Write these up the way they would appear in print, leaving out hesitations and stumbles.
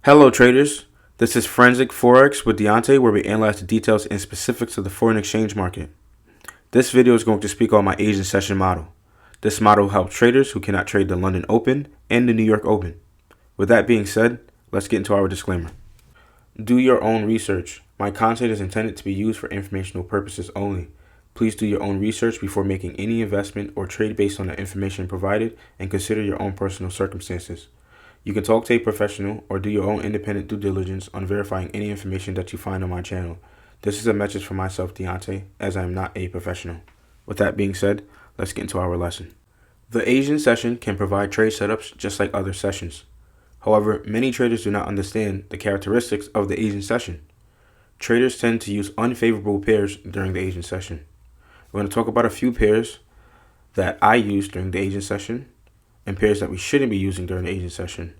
Hello traders, this is Forensic Forex with Deontay, where we analyze the details and specifics of the foreign exchange market. This video is going to speak on my Asian session model. This model helps traders who cannot trade the London Open and the New York Open. With that being said, let's get into our disclaimer. Do your own research. My content is intended to be used for informational purposes only. Please do your own research before making any investment or trade based on the information provided, and consider your own personal circumstances. You can talk to a professional or do your own independent due diligence on verifying any information that you find on my channel. This is a message for myself, Deontay, as I am not a professional. With that being said, let's get into our lesson. The Asian session can provide trade setups just like other sessions. However, many traders do not understand the characteristics of the Asian session. Traders tend to use unfavorable pairs during the Asian session. We're going to talk about a few pairs that I use during the Asian session and pairs that we shouldn't be using during the Asian session.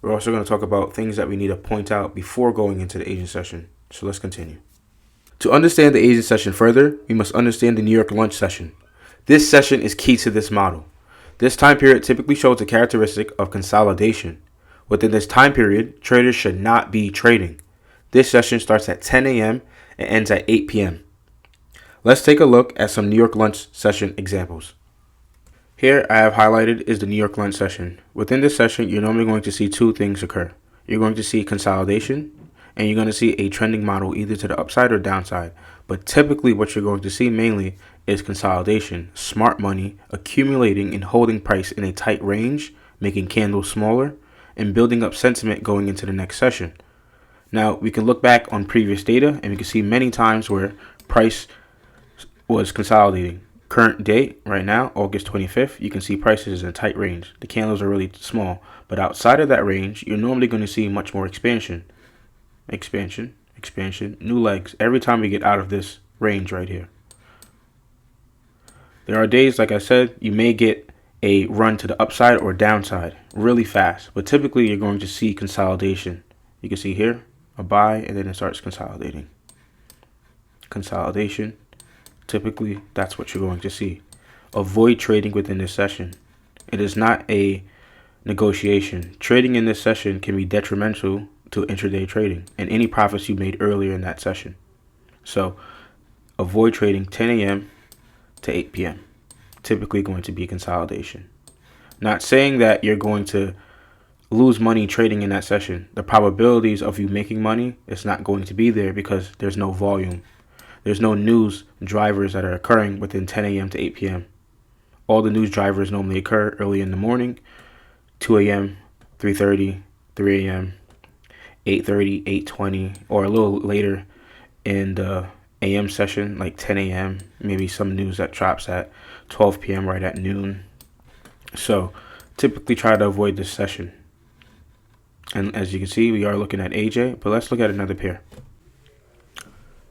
We're also going to talk about things that we need to point out before going into the Asian session. So let's continue. To understand the Asian session further, we must understand the New York lunch session. This session is key to this model. This time period typically shows a characteristic of consolidation. Within this time period, traders should not be trading. This session starts at 10 a.m. and ends at 8 p.m. Let's take a look at some New York lunch session examples. Here I have highlighted is the New York lunch session. Within this session, you're normally going to see two things occur. You're going to see consolidation, and you're going to see a trending model either to the upside or downside. But typically what you're going to see mainly is consolidation, smart money accumulating and holding price in a tight range, making candles smaller, and building up sentiment going into the next session. Now, we can look back on previous data, and we can see many times where price was consolidating. Current date, right now, August 25th, you can see prices in a tight range. The candles are really small, but outside of that range, you're normally going to see much more expansion. Expansion, new legs every time we get out of this range right here. There are days, like I said, you may get a run to the upside or downside really fast, but typically you're going to see consolidation. You can see here, a buy, and then it starts consolidating. Consolidation. Typically, that's what you're going to see. Avoid trading within this session. It is not a negotiation. Trading in this session can be detrimental to intraday trading and any profits you made earlier in that session. So, avoid trading 10 a.m. to 8 p.m. Typically going to be consolidation. Not saying that you're going to lose money trading in that session. The probabilities of you making money is not going to be there because there's no volume. There's no news drivers that are occurring within 10 a.m. to 8 p.m. All the news drivers normally occur early in the morning, 2 a.m., 3:30, 3 a.m., 8:30, 8:20, or a little later in the a.m. session, like 10 a.m., maybe some news that drops at 12 p.m. right at noon. So typically try to avoid this session. And as you can see, we are looking at AJ, but let's look at another pair.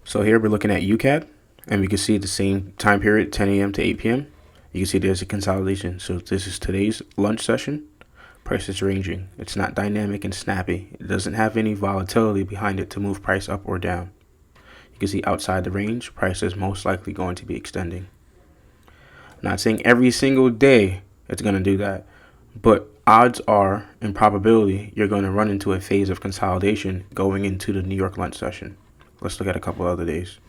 So here we're looking at UCAD, and we can see the same time period, 10 a.m. to 8 p.m. You can see there's a consolidation. So this is today's lunch session. Price is ranging. It's not dynamic and snappy. It doesn't have any volatility behind it to move price up or down. You can see outside the range, price is most likely going to be extending. I'm not saying every single day it's going to do that, but odds are, in probability, you're going to run into a phase of consolidation going into the New York lunch session. Let's look at a couple other days.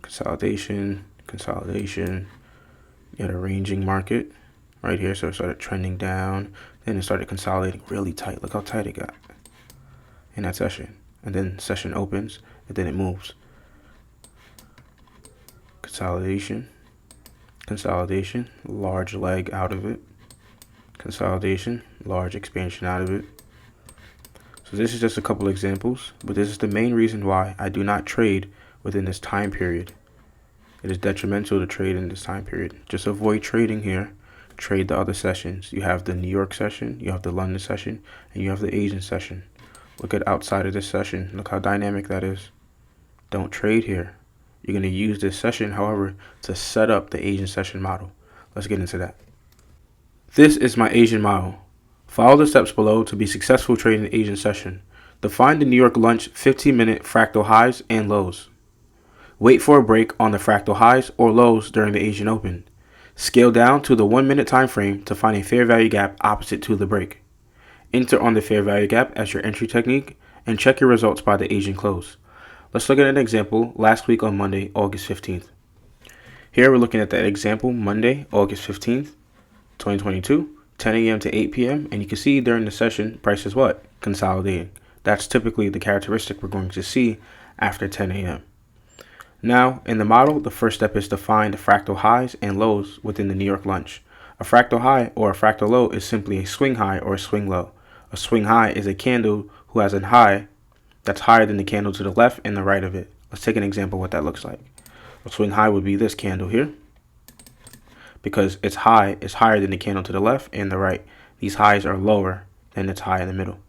Consolidation. You had a ranging market right here. So it started trending down. Then it started consolidating really tight. Look how tight it got in that session. And then session opens, and then it moves. Consolidation. Large leg out of it. Consolidation. Large expansion out of it. So this is just a couple examples, but this is the main reason why I do not trade within this time period. It is detrimental to trade in this time period. Just avoid trading here. Trade the other sessions. You have the New York session, you have the London session, and you have the Asian session. Look at outside of this session. Look how dynamic that is. Don't trade here. You're going to use this session, however, to set up the Asian session model. Let's get into that. This is my Asian model. Follow the steps below to be successful trading the Asian session. Define the New York lunch 15-minute fractal highs and lows. Wait for a break on the fractal highs or lows during the Asian Open. Scale down to the 1 minute time frame to find a fair value gap opposite to the break. Enter on the fair value gap as your entry technique and check your results by the Asian close. Let's look at an example last week on Monday, August 15th. Here we're looking at that example Monday, August 15th, 2022, 10 a.m. to 8 p.m. And you can see during the session, price is what? Consolidating. That's typically the characteristic we're going to see after 10 a.m. Now, in the model, the first step is to find the fractal highs and lows within the New York lunch. A fractal high or a fractal low is simply a swing high or a swing low. A swing high is a candle who has a high that's higher than the candle to the left and the right of it. Let's take an example of what that looks like. A swing high would be this candle here, because its high is higher than the candle to the left and the right. These highs are lower than its high in the middle.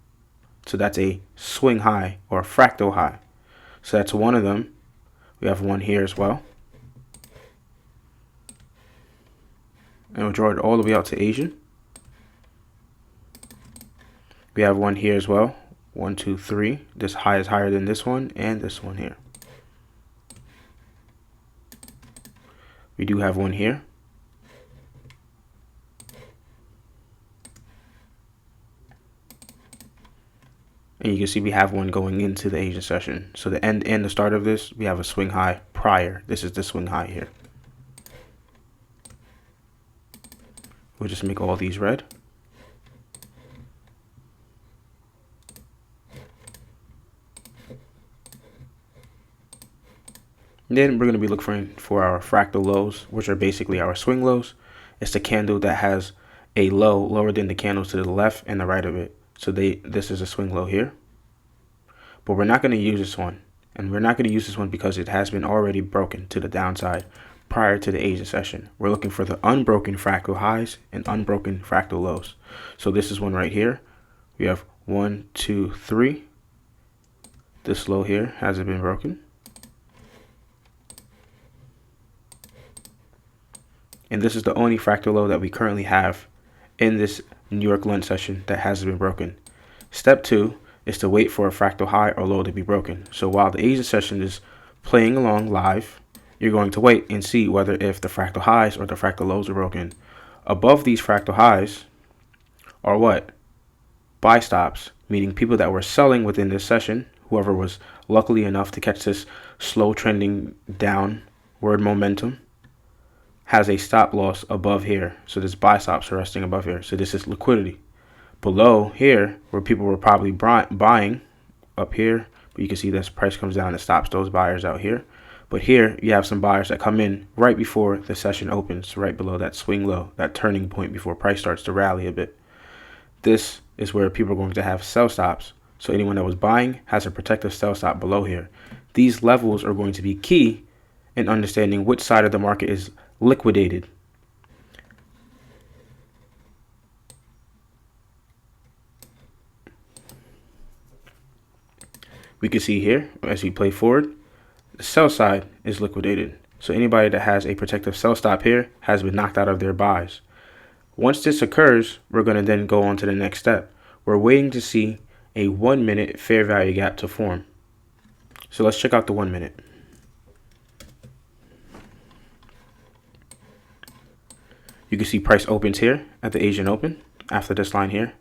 So that's a swing high or a fractal high. So that's one of them. We have one here as well. And we'll draw it all the way out to Asian. We have one here as well. 1, 2, 3. This high is higher than this one and this one here. We do have one here. And you can see we have one going into the Asian session. So the end and the start of this, we have a swing high prior. This is the swing high here. We'll just make all these red. Then we're going to be looking for our fractal lows, which are basically our swing lows. It's the candle that has a low lower than the candles to the left and the right of it. So this is a swing low here. But we're not going to use this one. And we're not going to use this one because it has been already broken to the downside prior to the Asian session. We're looking for the unbroken fractal highs and unbroken fractal lows. So this is one right here. We have 1, 2, 3. This low here hasn't been broken. And this is the only fractal low that we currently have in this New York lunch session that hasn't been broken. Step 2 is to wait for a fractal high or low to be broken. So while the Asian session is playing along live, you're going to wait and see whether if the fractal highs or the fractal lows are broken. Above these fractal highs are what? Buy stops, meaning people that were selling within this session, whoever was lucky enough to catch this slow trending downward momentum, has a stop loss above here. So this buy stops are resting above here. So this is liquidity. Below here, where people were probably buying up here, but you can see this price comes down and stops those buyers out here. But here you have some buyers that come in right before the session opens, right below that swing low, that turning point before price starts to rally a bit. This is where people are going to have sell stops. So anyone that was buying has a protective sell stop below here. These levels are going to be key in understanding which side of the market is liquidated. We can see here as we play forward, the sell side is liquidated. So anybody that has a protective sell stop here has been knocked out of their buys. Once this occurs, we're going to then go on to the next step. We're waiting to see a 1 minute fair value gap to form. So let's check out the 1 minute. You can see price opens here at the Asian Open after this line here.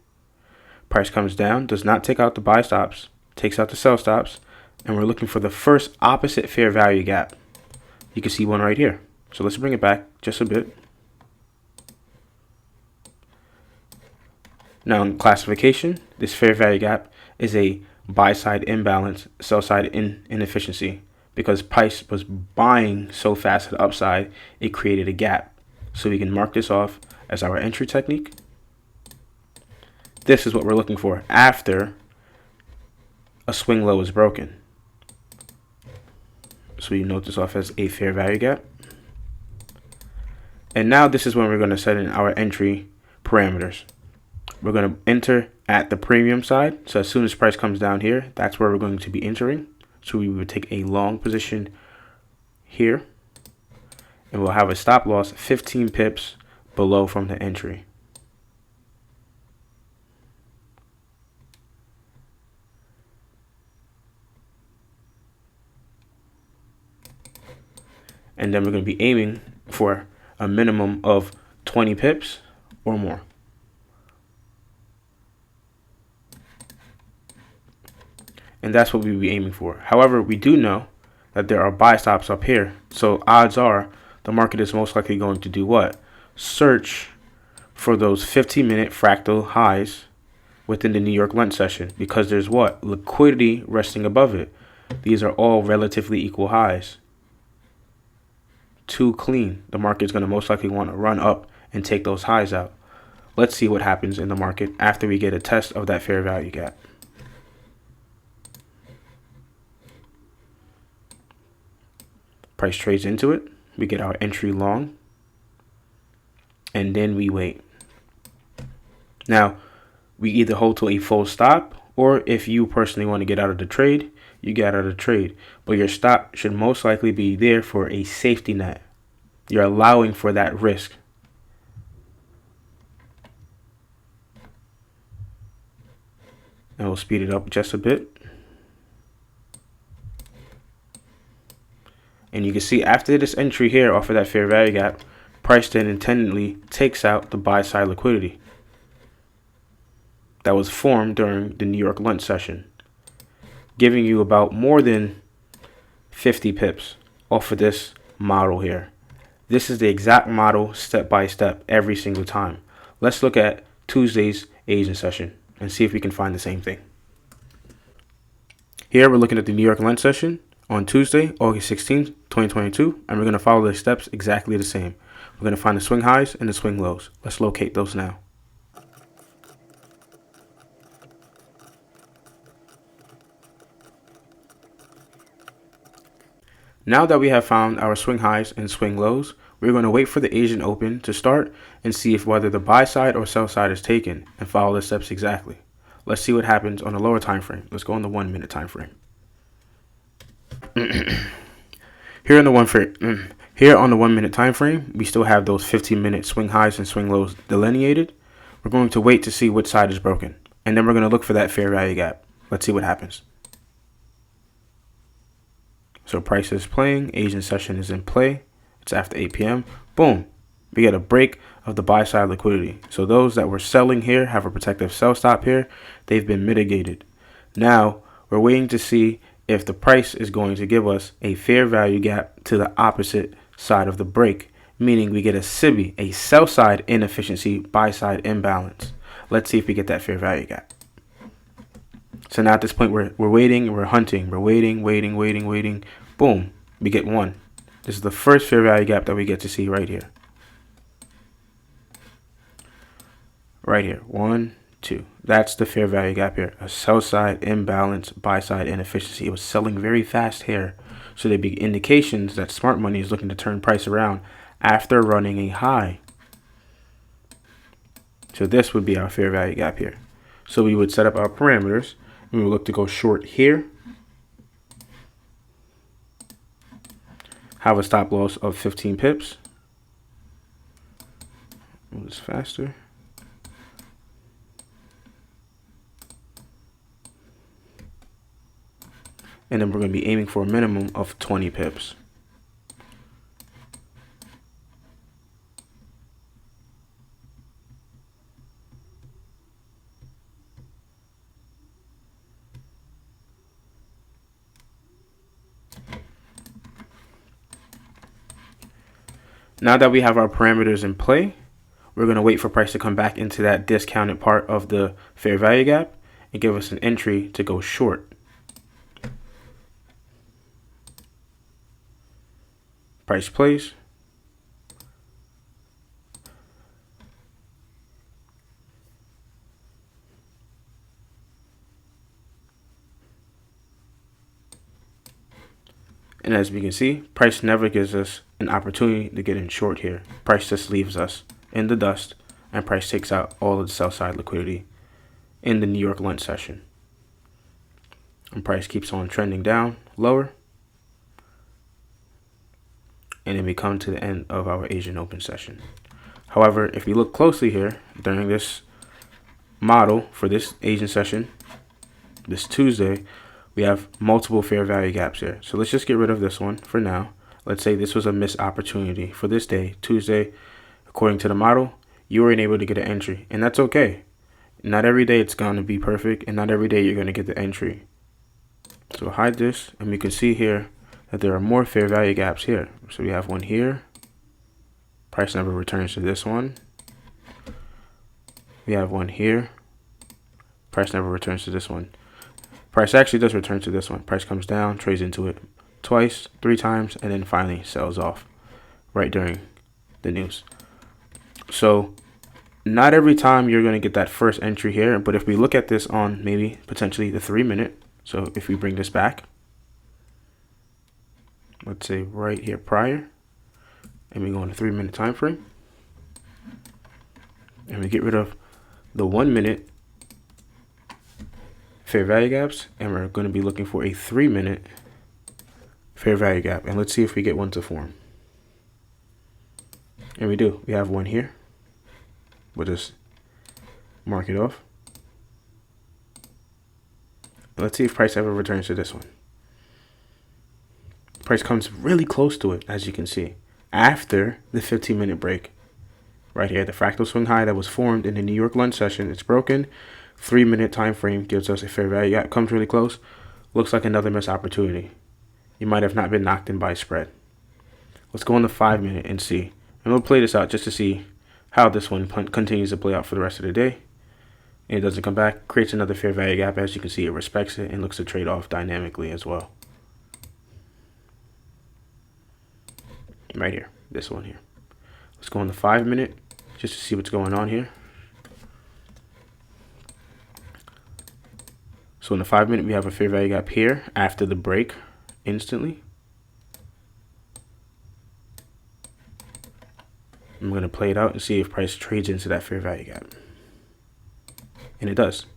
Price comes down, does not take out the buy stops, takes out the sell stops, and we're looking for the first opposite fair value gap. You can see one right here. So let's bring it back just a bit. Now in classification, this fair value gap is a buy side imbalance, sell side inefficiency, because price was buying so fast to the upside, it created a gap. So we can mark this off as our entry technique. This is what we're looking for after a swing low is broken. So we note this off as a fair value gap. And now this is when we're going to set in our entry parameters. We're going to enter at the premium side. So as soon as price comes down here, that's where we're going to be entering. So we would take a long position here. And we'll have a stop loss 15 pips below from the entry. And then we're going to be aiming for a minimum of 20 pips or more. and that's what we'll be aiming for. However, we do know that there are buy stops up here, so odds are the market is most likely going to do what? Search for those 15-minute fractal highs within the New York lunch session, because there's what? Liquidity resting above it. These are all relatively equal highs. Too clean. The market's going to most likely want to run up and take those highs out. Let's see what happens in the market after we get a test of that fair value gap. Price trades into it. We get our entry long. And then we wait. Now, we either hold to a full stop, or if you personally want to get out of the trade, you get out of the trade. But your stop should most likely be there for a safety net. You're allowing for that risk. And we'll speed it up just a bit. And you can see after this entry here off of that fair value gap, price then intentionally takes out the buy side liquidity that was formed during the New York lunch session, giving you about more than 50 pips off of this model here. This is the exact model step by step every single time. Let's look at Tuesday's Asian session and see if we can find the same thing. Here we're looking at the New York lunch session on Tuesday, August 16th, 2022, and we're going to follow the steps exactly the same. We're going to find the swing highs and the swing lows. Let's locate those now. Now that we have found our swing highs and swing lows, we're going to wait for the Asian open to start and see if whether the buy side or sell side is taken, and follow the steps exactly. Let's see what happens on the lower time frame. Let's go on the 1 minute time frame. Here on the 1 minute time frame, we still have those 15-minute swing highs and swing lows delineated. We're going to wait to see which side is broken, and then we're going to look for that fair value gap. Let's see what happens. So price is playing, Asian session is in play. It's after 8 p.m. Boom. We get a break of the buy side liquidity. So those that were selling here have a protective sell stop here. They've been mitigated. Now we're waiting to see if the price is going to give us a fair value gap to the opposite side of the break, meaning we get a SIBI, a sell side inefficiency, buy side imbalance. Let's see if we get that fair value gap. So now at this point, we're waiting, we're hunting, we're waiting. Boom, we get one. This is the first fair value gap that we get to see right here. Right here, 1, 2. That's the fair value gap here. A sell side imbalance, buy side inefficiency. It was selling very fast here. So there'd be indications that smart money is looking to turn price around after running a high. So this would be our fair value gap here. So we would set up our parameters. We would look to go short here. Have a stop loss of 15 pips. Move this faster. And then we're going to be aiming for a minimum of 20 pips. Now that we have our parameters in play, we're going to wait for price to come back into that discounted part of the fair value gap and give us an entry to go short. Price plays. And as we can see, price never gives us an opportunity to get in short here. Price just leaves us in the dust, and price takes out all of the sell side liquidity in the New York lunch session. And price keeps on trending down lower. And then we come to the end of our Asian open session. However, if we look closely here during this model for this Asian session, this Tuesday, we have multiple fair value gaps here. So let's just get rid of this one for now. Let's say this was a missed opportunity for this day, Tuesday. According to the model, you weren't able to get an entry, and that's okay. Not every day it's going to be perfect, and not every day you're going to get the entry. So we'll hide this, and we can see here that there are more fair value gaps here. So we have one here. Price never returns to this one. We have one here. Price never returns to this one. Price actually does return to this one. Price comes down, trades into it twice, 3 times, and then finally sells off right during the news. So not every time you're going to get that first entry here, but if we look at this on maybe potentially the 3-minute, so if we bring this back, let's say right here prior, and we go on the 3-minute time frame, and we get rid of the 1-minute fair value gaps, and we're going to be looking for a 3-minute fair value gap, and let's see if we get one to form. And we do. We have one here. We'll just mark it off. Let's see if price ever returns to this one. Price comes really close to it, as you can see, after the 15-minute break. Right here, the fractal swing high that was formed in the New York lunch session, it's broken. 3-minute time frame gives us a fair value gap, comes really close. Looks like another missed opportunity. You might have not been knocked in by spread. Let's go on the 5-minute and see. And we'll play this out just to see how this one continues to play out for the rest of the day. And it doesn't come back, creates another fair value gap. As you can see, it respects it and looks to trade off dynamically as well. Right here, this one here. Let's go on the 5-minute just to see what's going on here. So in the 5-minute, we have a fair value gap here after the break instantly. I'm going to play it out and see if price trades into that fair value gap. And it does.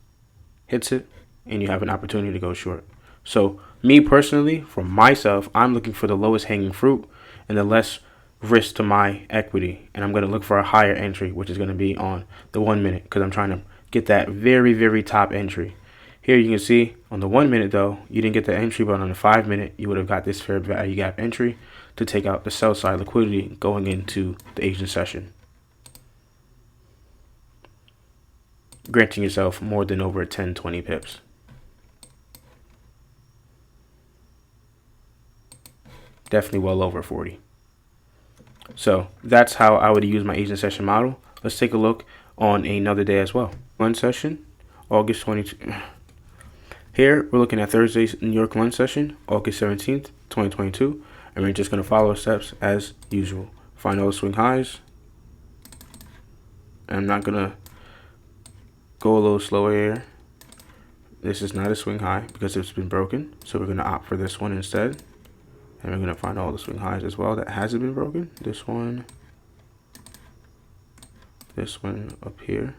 Hits it, and you have an opportunity to go short. So me personally, for myself, I'm looking for the lowest hanging fruit and the less risk to my equity. And I'm going to look for a higher entry, which is going to be on the 1-minute, because I'm trying to get that very, very top entry. Here you can see on the 1-minute though, you didn't get the entry, but on the 5-minute, you would have got this fair value gap entry to take out the sell side liquidity going into the Asian session, granting yourself more than over 10-20 pips. Definitely well over 40. So that's how I would use my Asian session model. Let's take a look on another day as well. One session, August 22. Here we're looking at Thursday's New York lunch session, August 17th, 2022. And we're just going to follow steps as usual. Find all the swing highs. And I'm not going to go a little slower here. This is not a swing high because it's been broken. So we're going to opt for this one instead. And we're going to find all the swing highs as well that hasn't been broken. This one up here.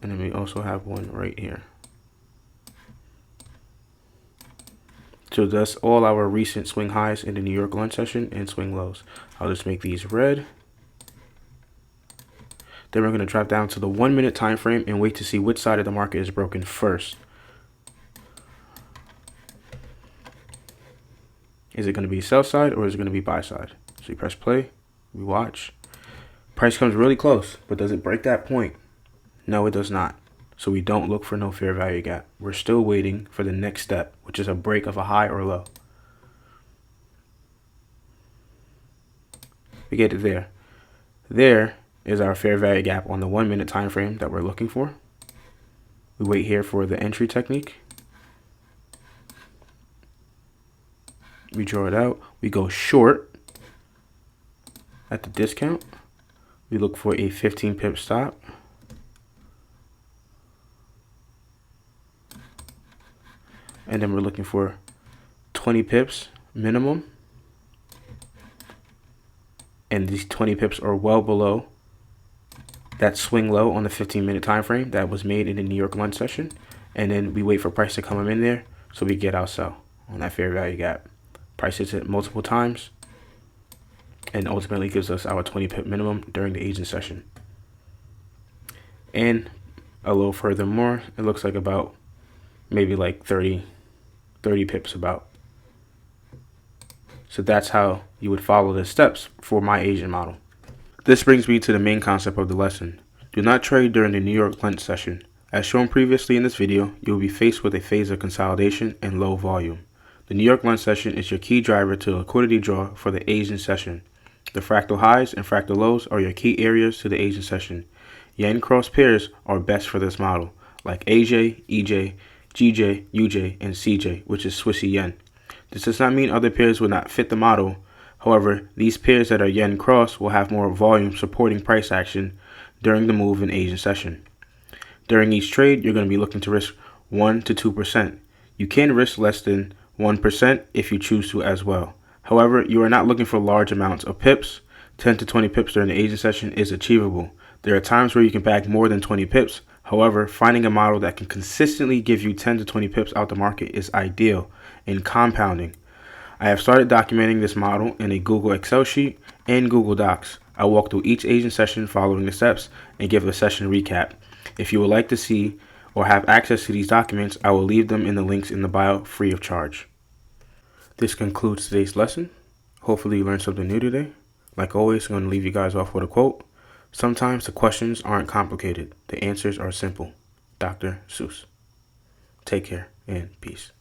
And then we also have one right here. So that's all our recent swing highs in the New York lunch session and swing lows. I'll just make these red. Then we're going to drop down to the 1-minute time frame and wait to see which side of the market is broken first. Is it going to be sell side or is it going to be buy side? So you press play, we watch. Price comes really close, but does it break that point? No, it does not. So we don't look for no fair value gap. We're still waiting for the next step, which is a break of a high or low. We get it there. There is our fair value gap on the 1-minute time frame that we're looking for. We wait here for the entry technique. We draw it out. We go short at the discount. We look for a 15 pip stop. And then we're looking for 20 pips minimum. And these 20 pips are well below that swing low on the 15-minute time frame that was made in the New York lunch session. And then we wait for price to come in there so we get our sell on that fair value gap. Price hits it multiple times and ultimately gives us our 20 pip minimum during the Asian session. And a little further more, it looks like about maybe like 30 pips about. So that's how you would follow the steps for my Asian model. This brings me to the main concept of the lesson. Do not trade during the New York lunch session. As shown previously in this video, you will be faced with a phase of consolidation and low volume. The New York lunch session is your key driver to liquidity draw for the Asian session. The fractal highs and fractal lows are your key areas to the Asian session. Yen cross pairs are best for this model, like AJ, EJ, GJ, UJ, and CJ, which is Swissy Yen. This does not mean other pairs will not fit the model. However, these pairs that are Yen cross will have more volume supporting price action during the move in Asian session. During each trade, you're going to be looking to risk 1 to 2%. You can risk less than 1% if you choose to as well. However, you are not looking for large amounts of pips. 10 to 20 pips during the Asian session is achievable. There are times where you can bag more than 20 pips. However, finding a model that can consistently give you 10 to 20 pips out the market is ideal in compounding. I have started documenting this model in a Google Excel sheet and Google Docs. I walk through each Asian session following the steps and give a session recap. If you would like to see or have access to these documents, I will leave them in the links in the bio free of charge. This concludes today's lesson. Hopefully you learned something new today. Like always, I'm going to leave you guys off with a quote. Sometimes the questions aren't complicated. The answers are simple. Dr. Seuss. Take care and peace.